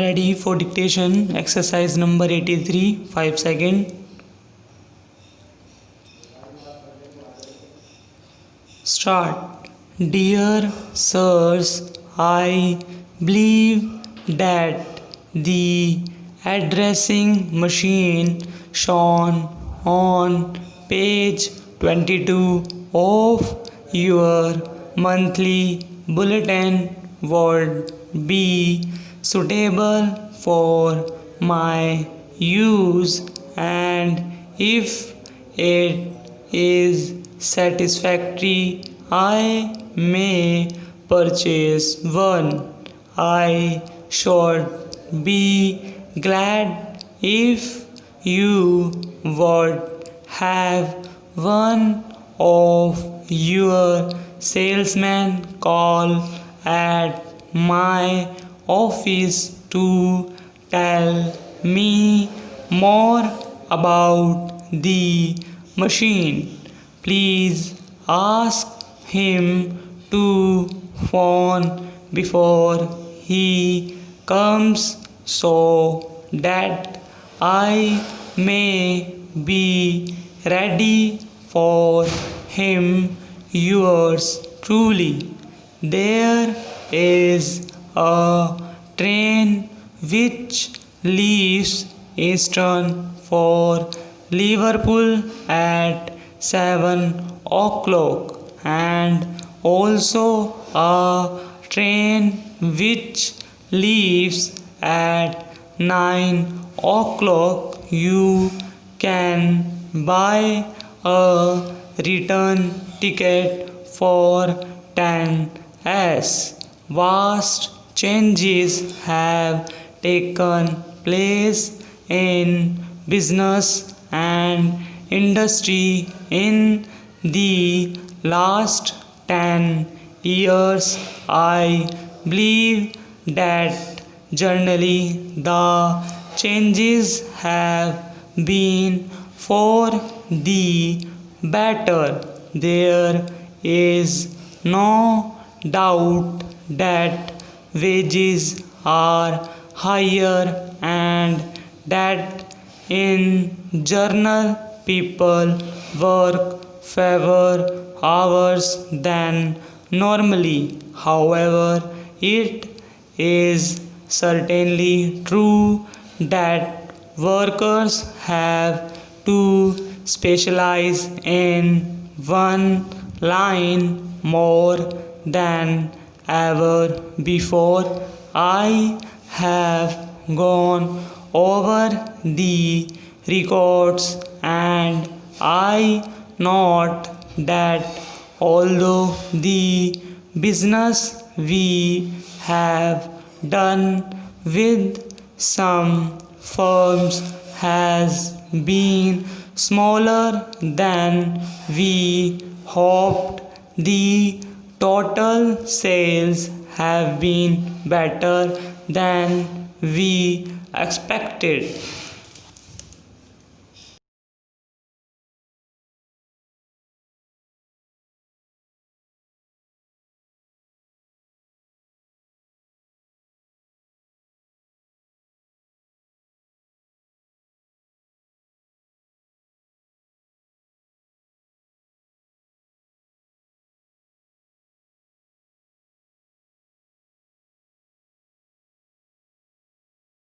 Ready for dictation. Exercise number 83. 5 seconds. Start. Dear sirs, I believe that the addressing machine shown on page 22 of your monthly bulletin would be suitable for my use, and if it is satisfactory, I may purchase one. I should be glad if you would have one of your salesmen call at my office to tell me more about the machine. Please ask him to phone before he comes so that I may be ready for him. Yours truly. There is a train which leaves Eastern for Liverpool at 7 o'clock, and also a train which leaves at 9 o'clock. You can buy a return ticket for 10s. Vast changes have taken place in business and industry in the last 10 years. I believe that generally the changes have been for the better. There is no doubt that wages are higher and that in general people work fewer hours than normally. However, it is certainly true that workers have to specialize in one line more than ever before. I have gone over the records and I note that although the business we have done with some firms has been smaller than we hoped, the total sales have been better than we expected.